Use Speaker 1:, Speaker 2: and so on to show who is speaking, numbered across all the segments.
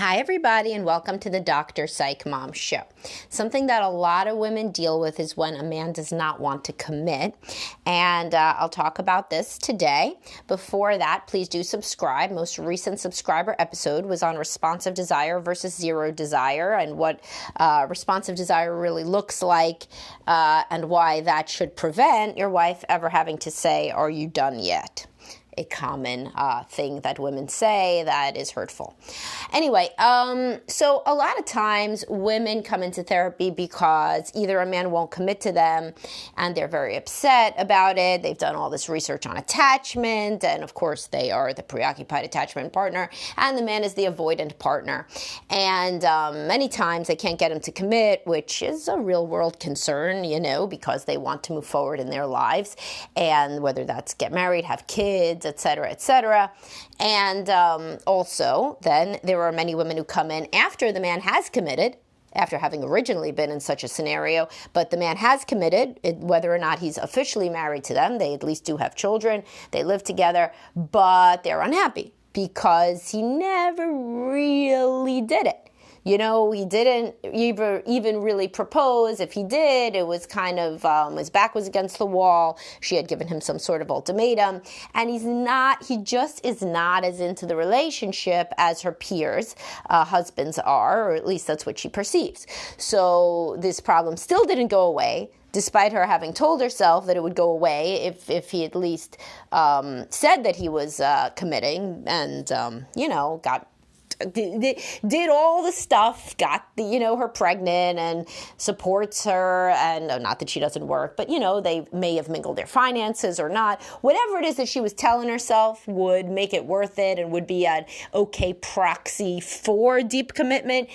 Speaker 1: Hi, everybody, and welcome to the Dr. Psych Mom Show. Something that a lot of women deal with is when a man does not want to commit, and I'll talk about this today. Before that, please do subscribe. Most recent subscriber episode was on responsive desire versus zero desire and what responsive desire really looks like and why that should prevent your wife ever having to say, "Are you done yet?" A common thing that women say that is hurtful. Anyway, so a lot of times women come into therapy because either a man won't commit to them and they're very upset about it. They've done all this research on attachment, and of course they are the preoccupied attachment partner, and the man is the avoidant partner. And many times they can't get him to commit, which is a real world concern, because they want to move forward in their lives, and whether that's get married, have kids, etc., etc. And also, then there are many women who come in after the man has committed, after having originally been in such a scenario, but the man has committed, whether or not he's officially married to them. They at least do have children, they live together, but they're unhappy because he never really did it. He didn't even really propose. If he did, it was kind of, his back was against the wall. She had given him some sort of ultimatum. And he just is not as into the relationship as her peers' husbands are, or at least that's what she perceives. So this problem still didn't go away, despite her having told herself that it would go away if he at least said that he was committing and, did all the stuff, got her pregnant and supports her, and not that she doesn't work, but they may have mingled their finances or not. Whatever it is that she was telling herself would make it worth it and would be an okay proxy for deep commitment.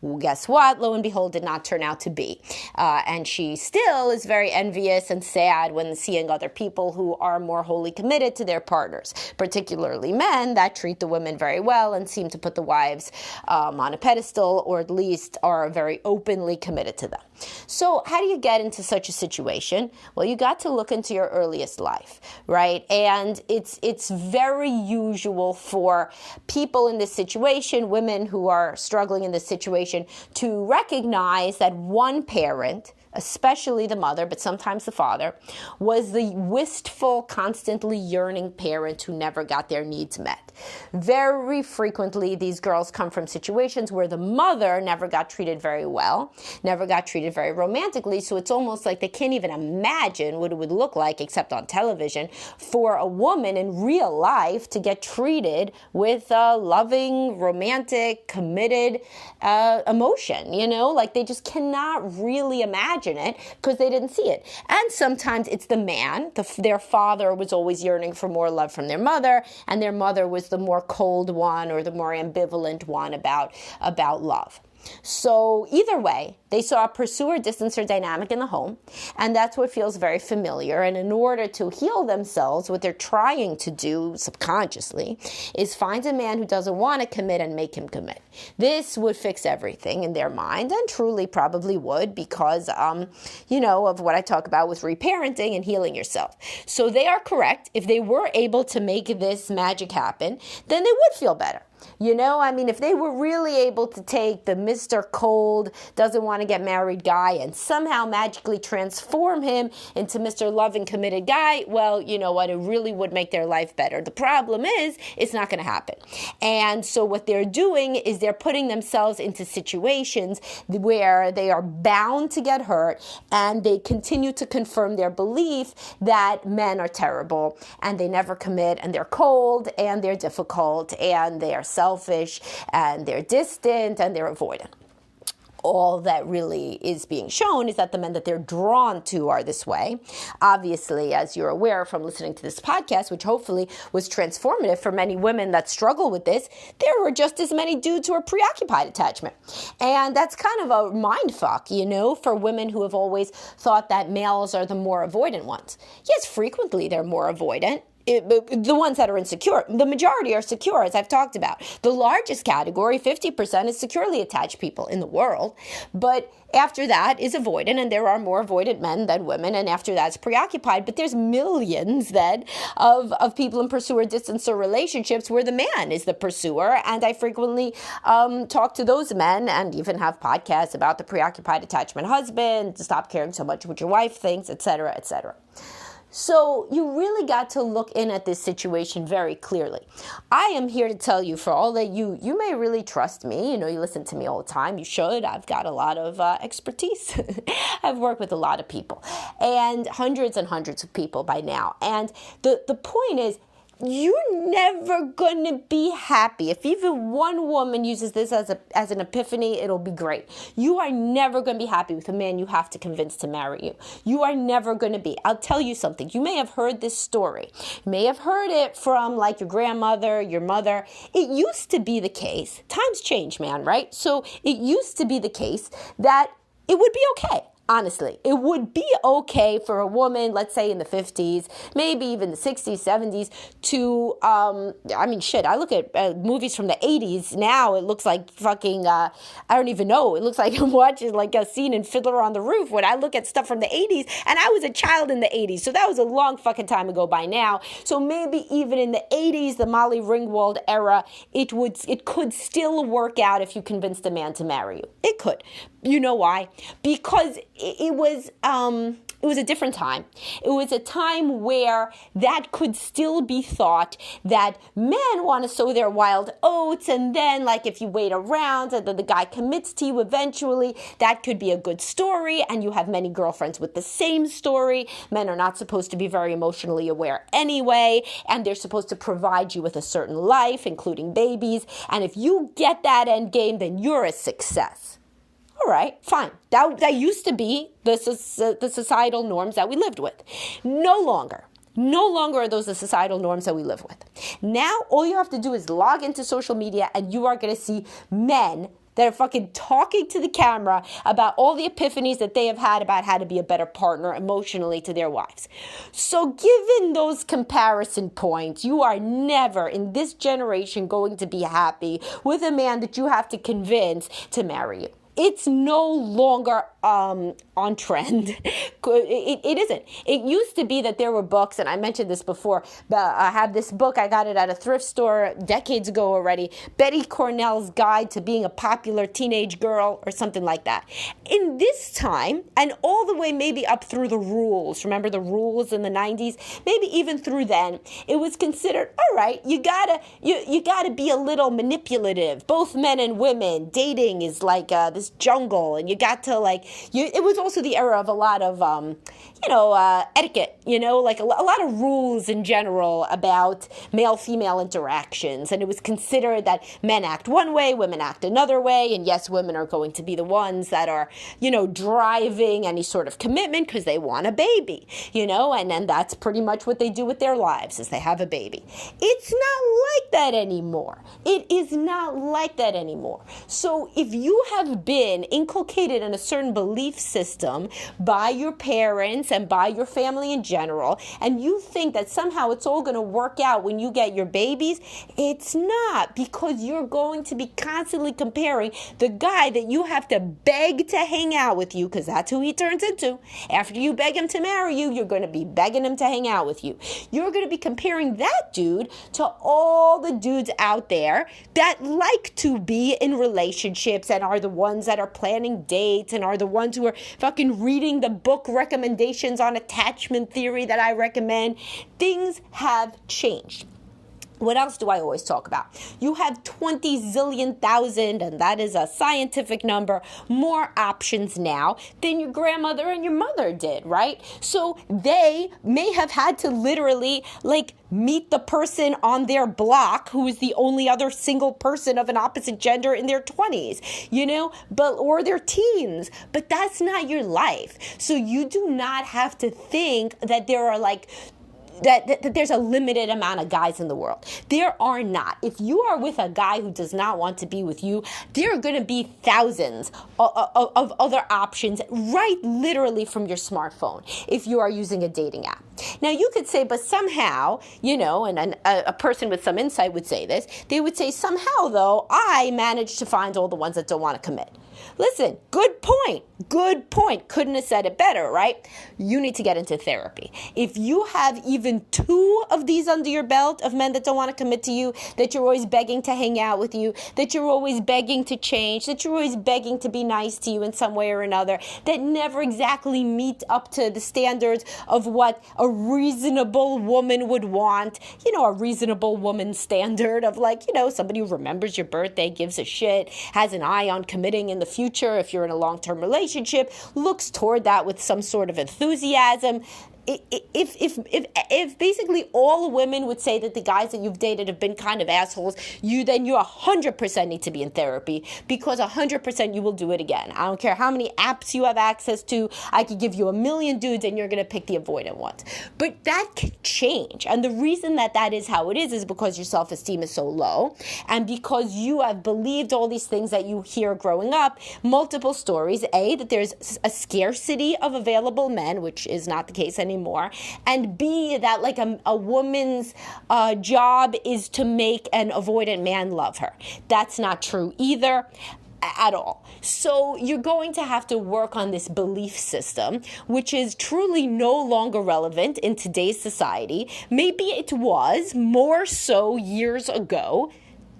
Speaker 1: Well, guess what? Lo and behold, did not turn out to be. And she still is very envious and sad when seeing other people who are more wholly committed to their partners, particularly men that treat the women very well and seem to put the wives on a pedestal, or at least are very openly committed to them. So how do you get into such a situation? Well, you got to look into your earliest life, right? And it's very usual for people in this situation, women who are struggling in this situation, to recognize that one parent, especially the mother, but sometimes the father, was the wistful, constantly yearning parent who never got their needs met. Very frequently, these girls come from situations where the mother never got treated very well, never got treated very romantically, so it's almost like they can't even imagine what it would look like, except on television, for a woman in real life to get treated with a loving, romantic, committed emotion, like they just cannot really imagine it because they didn't see it. And sometimes it's the man. Their father was always yearning for more love from their mother, and their mother was the more cold one or the more ambivalent one about love. So either way, they saw a pursuer-distancer dynamic in the home, and that's what feels very familiar. And in order to heal themselves, what they're trying to do subconsciously is find a man who doesn't want to commit and make him commit. This would fix everything in their mind, and truly probably would, because, of what I talk about with reparenting and healing yourself. So they are correct. If they were able to make this magic happen, then they would feel better. If they were really able to take the Mr. Cold, doesn't want to get married guy and somehow magically transform him into Mr. Loving, committed guy, well, you know what? It really would make their life better. The problem is, it's not going to happen. And so what they're doing is they're putting themselves into situations where they are bound to get hurt, and they continue to confirm their belief that men are terrible and they never commit, and they're cold and they're difficult and they are selfish and they're distant and they're avoidant. All that really is being shown is that the men that they're drawn to are this way. Obviously, as you're aware from listening to this podcast, which hopefully was transformative for many women that struggle with this, there were just as many dudes who are preoccupied attachment. And that's kind of a mind fuck, for women who have always thought that males are the more avoidant ones. Yes, frequently they're more avoidant. the ones that are insecure, the majority are secure, as I've talked about. The largest category, 50%, is securely attached people in the world. But after that is avoidant, and there are more avoidant men than women, and after that's preoccupied. But there's millions then of people in pursuer, distancer relationships where the man is the pursuer. And I frequently talk to those men and even have podcasts about the preoccupied attachment husband, to stop caring so much what your wife thinks, etc., etc. So you really got to look in at this situation very clearly. I am here to tell you, for all that you may really trust me. You know, you listen to me all the time. You should. I've got a lot of expertise. I've worked with a lot of people, and hundreds of people by now. And the point is, you're never going to be happy. If even one woman uses this as an epiphany, it'll be great. You are never going to be happy with a man you have to convince to marry you. You are never going to be. I'll tell you something. You may have heard this story. You may have heard it from like your grandmother, your mother. It used to be the case. Times change, man, right? So it used to be the case that it would be okay. Honestly, it would be okay for a woman, let's say in the 50s, maybe even the 60s, 70s, to, I look at movies from the 80s now, it looks like fucking, I don't even know, it looks like I'm watching like a scene in Fiddler on the Roof when I look at stuff from the 80s, and I was a child in the 80s, so that was a long fucking time ago by now. So maybe even in the 80s, the Molly Ringwald era, it could still work out if you convinced a man to marry you. It could. You know why? Because it was a different time. It was a time where that could still be thought that men want to sow their wild oats, and then like if you wait around and then the guy commits to you eventually, that could be a good story, and you have many girlfriends with the same story. Men are not supposed to be very emotionally aware anyway, and they're supposed to provide you with a certain life, including babies, and if you get that end game, then you're a success. All right, fine. That used to be the societal norms that we lived with. No longer are those the societal norms that we live with. Now, all you have to do is log into social media and you are going to see men that are fucking talking to the camera about all the epiphanies that they have had about how to be a better partner emotionally to their wives. So given those comparison points, you are never in this generation going to be happy with a man that you have to convince to marry you. It's no longer on trend. It isn't. It used to be that there were books, and I mentioned this before, but I have this book, I got it at a thrift store decades ago already, Betty Cornell's Guide to Being a Popular Teenage Girl, or something like that. In this time, and all the way maybe up through the rules, remember the rules in the 90s? Maybe even through then, it was considered, all right, you gotta be a little manipulative. Both men and women, dating is like this jungle, and you got to like, it was also the era of a lot of, etiquette, like a lot of rules in general about male-female interactions. And it was considered that men act one way, women act another way. And yes, women are going to be the ones that are, driving any sort of commitment because they want a baby, and then that's pretty much what they do with their lives is they have a baby. It's not like that anymore. It is not like that anymore. So if you have been inculcated in a certain belief system by your parents and by your family in general, and you think that somehow it's all going to work out when you get your babies, it's not, because you're going to be constantly comparing the guy that you have to beg to hang out with you, because that's who he turns into. After you beg him to marry you, you're going to be begging him to hang out with you. You're going to be comparing that dude to all the dudes out there that like to be in relationships and are the ones that are planning dates and are the ones who are fucking reading the book recommendations on attachment theory that I recommend. Things have changed. What else do I always talk about? You have 20 zillion thousand, and that is a scientific number, more options now than your grandmother and your mother did, right? So they may have had to literally meet the person on their block who is the only other single person of an opposite gender in their 20s, or their teens. But that's not your life. So you do not have to think that there are that there's a limited amount of guys in the world. There are not. If you are with a guy who does not want to be with you, there are going to be thousands of other options right literally from your smartphone if you are using a dating app. Now, you could say, but somehow, and a person with some insight would say this, they would say, somehow, though, I managed to find all the ones that don't want to commit. Listen, good point. Good point. Couldn't have said it better, right? You need to get into therapy. If you have even 2 of these under your belt of men that don't want to commit to you, that you're always begging to hang out with you, that you're always begging to change, that you're always begging to be nice to you in some way or another, that never exactly meet up to the standards of what a reasonable woman would want, a reasonable woman standard of somebody who remembers your birthday, gives a shit, has an eye on committing in the future if you're in a long-term relationship, looks toward that with some sort of enthusiasm. If basically all women would say that the guys that you've dated have been kind of assholes, then you 100% need to be in therapy, because 100% you will do it again. I don't care how many apps you have access to. I could give you a million dudes and you're going to pick the avoidant ones. But that can change. And the reason that is how it is because your self-esteem is so low, and because you have believed all these things that you hear growing up, multiple stories, A, that there's a scarcity of available men, which is not the case anymore, and B, that a woman's job is to make an avoidant man love her. That's not true either at all. So you're going to have to work on this belief system, which is truly no longer relevant in today's society. Maybe it was more so years ago.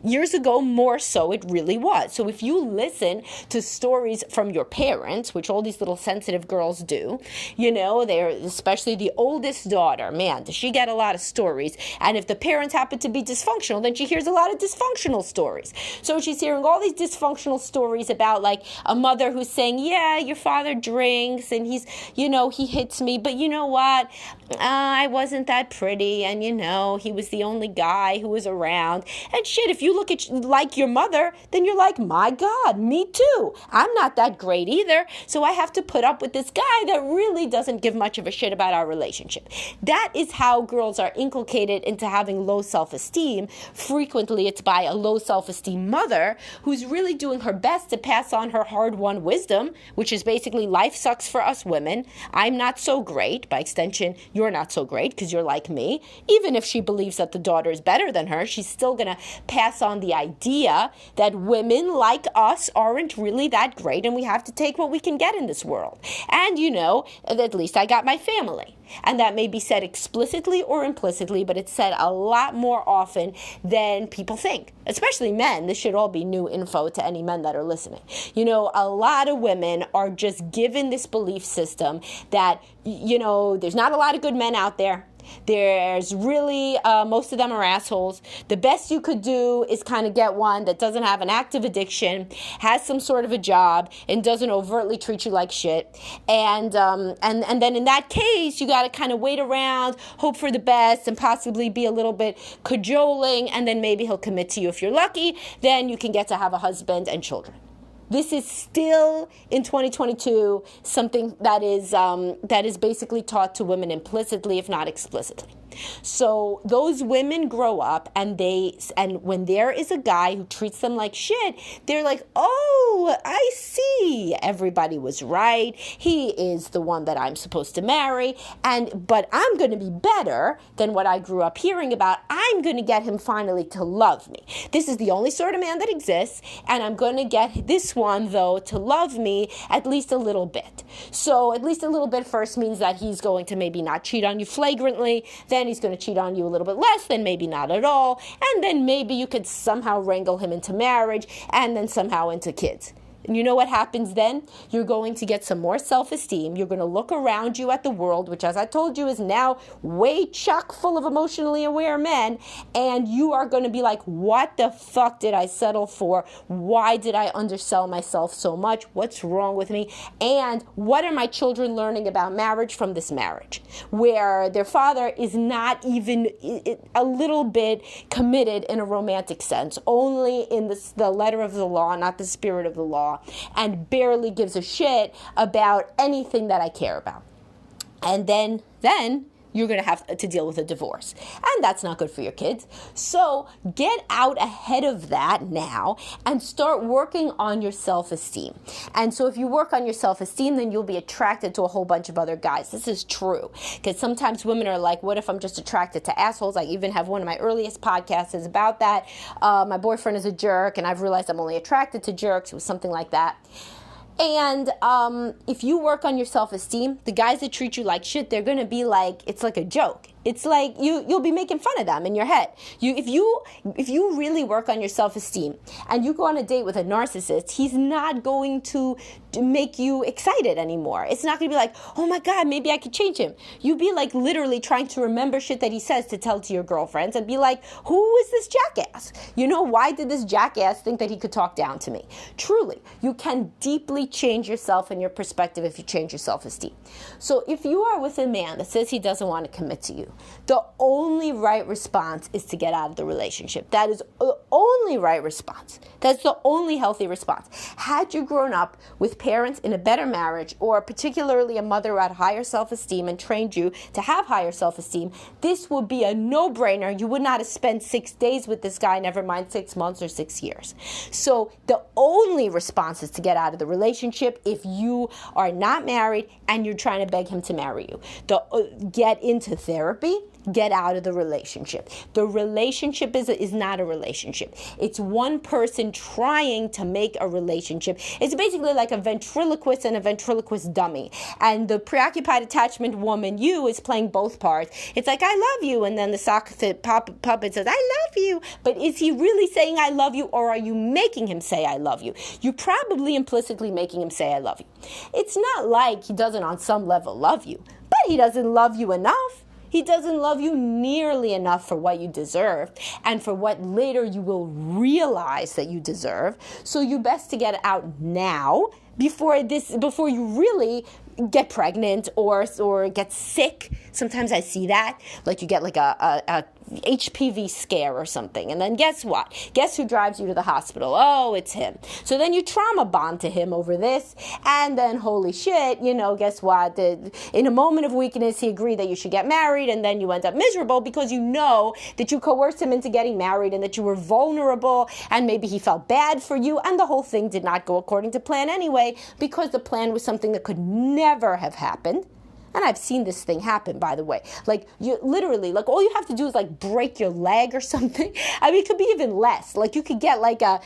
Speaker 1: Years ago, more so, it really was. So if you listen to stories from your parents, which all these little sensitive girls do, they're especially the oldest daughter, man, does she get a lot of stories. And if the parents happen to be dysfunctional, then she hears a lot of dysfunctional stories. So she's hearing all these dysfunctional stories about a mother who's saying, yeah, your father drinks and he's, he hits me, but you know what? I wasn't that pretty, and he was the only guy who was around. And shit, if you look at like your mother, then you're like, my God, me too. I'm not that great either, so I have to put up with this guy that really doesn't give much of a shit about our relationship. That is how girls are inculcated into having low self-esteem. Frequently, it's by a low self-esteem mother who's really doing her best to pass on her hard-won wisdom, which is basically life sucks for us women. I'm not so great. By extension, you're not so great because you're like me. Even if she believes that the daughter is better than her, she's still going to pass on the idea that women like us aren't really that great and we have to take what we can get in this world. And at least I got my family. And that may be said explicitly or implicitly, but it's said a lot more often than people think, especially men. This should all be new info to any men that are listening. A lot of women are just given this belief system that, there's not a lot of good men out there. There's really, most of them are assholes. The best you could do is kind of get one that doesn't have an active addiction, has some sort of a job, and doesn't overtly treat you like shit. And then in that case, you got to kind of wait around, hope for the best, and possibly be a little bit cajoling, and then maybe he'll commit to you if you're lucky. Then you can get to have a husband and children. This is still, in 2022, something that is basically taught to women implicitly, if not explicitly. So those women grow up and when there is a guy who treats them like shit, they're like, oh, I see. Everybody was right. He is the one that I'm supposed to marry. But I'm going to be better than what I grew up hearing about. I'm going to get him finally to love me. This is the only sort of man that exists. And I'm going to get this one, though, to love me at least a little bit. So at least a little bit first means that he's going to maybe not cheat on you flagrantly. Then he's going to cheat on you a little bit less, then maybe not at all, and then maybe you could somehow wrangle him into marriage, and then somehow into kids. And you know what happens then? You're going to get some more self-esteem. You're going to look around you at the world, which, as I told you, is now way chock full of emotionally aware men. And you are going to be like, what the fuck did I settle for? Why did I undersell myself so much? What's wrong with me? And what are my children learning about marriage from this marriage? Where their father is not even a little bit committed in a romantic sense, only in the letter of the law, not the spirit of the law, and barely gives a shit about anything that I care about. And then you're going to have to deal with a divorce. And that's not good for your kids. So get out ahead of that now and start working on your self-esteem. And so if you work on your self-esteem, then you'll be attracted to a whole bunch of other guys. This is true. Because sometimes women are like, what if I'm just attracted to assholes? I even have one of my earliest podcasts is about that. My boyfriend is a jerk, and I've realized I'm only attracted to jerks. It was something like that. And if you work on your self-esteem, the guys that treat you like shit, they're going to be like, it's like a joke. It's like you'll be making fun of them in your head. If you really work on your self-esteem and you go on a date with a narcissist, he's not going to make you excited anymore. It's not going to be like, oh my God, maybe I could change him. You be like literally trying to remember shit that he says to tell to your girlfriends and be like, who is this jackass? Why did this jackass think that he could talk down to me? Truly, you can deeply change yourself and your perspective if you change your self-esteem. So if you are with a man that says he doesn't want to commit to you, the only right response is to get out of the relationship. That is the only right response. That's the only healthy response. Had you grown up with parents in a better marriage, or particularly a mother who had higher self-esteem and trained you to have higher self-esteem, this would be a no-brainer. You would not have spent 6 days with this guy, never mind 6 months or 6 years. So the only response is to get out of the relationship if you are not married and you're trying to beg him to marry you. Get into therapy. Get out of the relationship. The relationship is not a relationship. It's one person trying to make a relationship. It's basically like a ventriloquist and a ventriloquist dummy. And the preoccupied attachment woman, you, is playing both parts. It's like, I love you. And then the sock puppet says, I love you. But is he really saying I love you, or are you making him say I love you? You're probably implicitly making him say I love you. It's not like he doesn't on some level love you, but he doesn't love you enough. He doesn't love you nearly enough for what you deserve and for what later you will realize that you deserve. So you best to get out now before you really get pregnant or get sick. Sometimes I see that. Like you get like a HPV scare or something. And then guess what? Guess who drives you to the hospital? Oh, it's him. So then you trauma bond to him over this. And then, holy shit, guess what? In a moment of weakness, he agreed that you should get married. And then you end up miserable because you know that you coerced him into getting married and that you were vulnerable. And maybe he felt bad for you. And the whole thing did not go according to plan anyway, because the plan was something that could never have happened. And I've seen this thing happen, by the way. Like, you literally, like, all you have to do is, like, break your leg or something. I mean, it could be even less. Like, you could get, like, a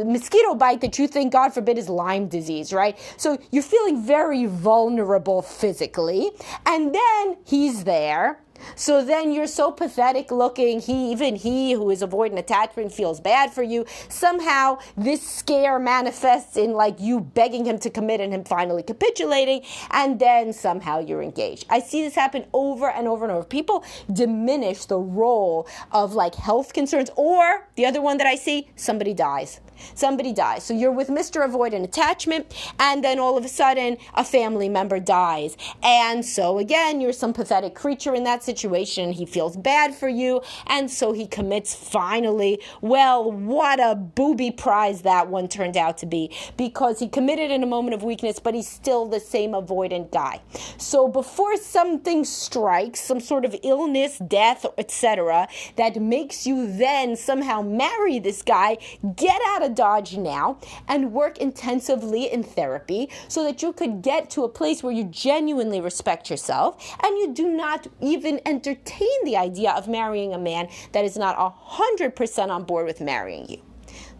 Speaker 1: mosquito bite that you think, God forbid, is Lyme disease, right? So you're feeling very vulnerable physically. And then he's there. So then you're so pathetic looking, even he who is avoidant attachment feels bad for you. Somehow this scare manifests in like you begging him to commit and him finally capitulating, and then somehow you're engaged. I see this happen over and over and over. People diminish the role of like health concerns, or the other one that I see, somebody dies. Somebody dies. So you're with Mr. Avoidant Attachment, and then all of a sudden a family member dies. And so again, you're some pathetic creature in that situation. He feels bad for you, and so he commits finally. Well, what a booby prize that one turned out to be, because he committed in a moment of weakness, but he's still the same avoidant guy. So before something strikes, some sort of illness, death, etc., that makes you then somehow marry this guy, get out of Dodge now and work intensively in therapy so that you could get to a place where you genuinely respect yourself and you do not even entertain the idea of marrying a man that is not 100% on board with marrying you.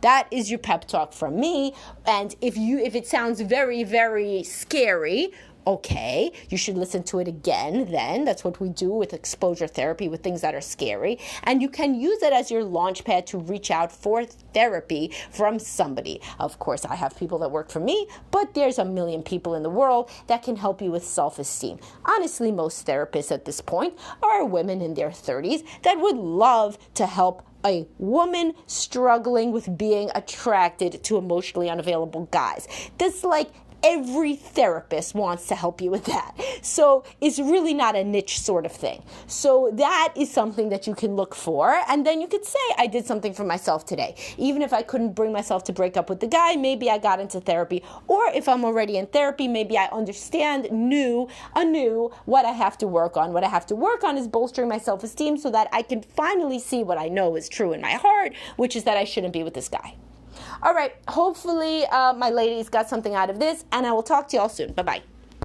Speaker 1: That is your pep talk from me. And if it sounds very, very scary, okay, you should listen to it again then. That's what we do with exposure therapy, with things that are scary. And you can use it as your launch pad to reach out for therapy from somebody. Of course, I have people that work for me, but there's a million people in the world that can help you with self-esteem. Honestly, most therapists at this point are women in their 30s that would love to help a woman struggling with being attracted to emotionally unavailable guys. This like every therapist wants to help you with that. So it's really not a niche sort of thing. So that is something that you can look for. And then you could say, I did something for myself today. Even if I couldn't bring myself to break up with the guy, maybe I got into therapy. Or if I'm already in therapy, maybe I understand anew what I have to work on. What I have to work on is bolstering my self-esteem so that I can finally see what I know is true in my heart, which is that I shouldn't be with this guy. All right, hopefully my ladies got something out of this, and I will talk to y'all soon. Bye-bye.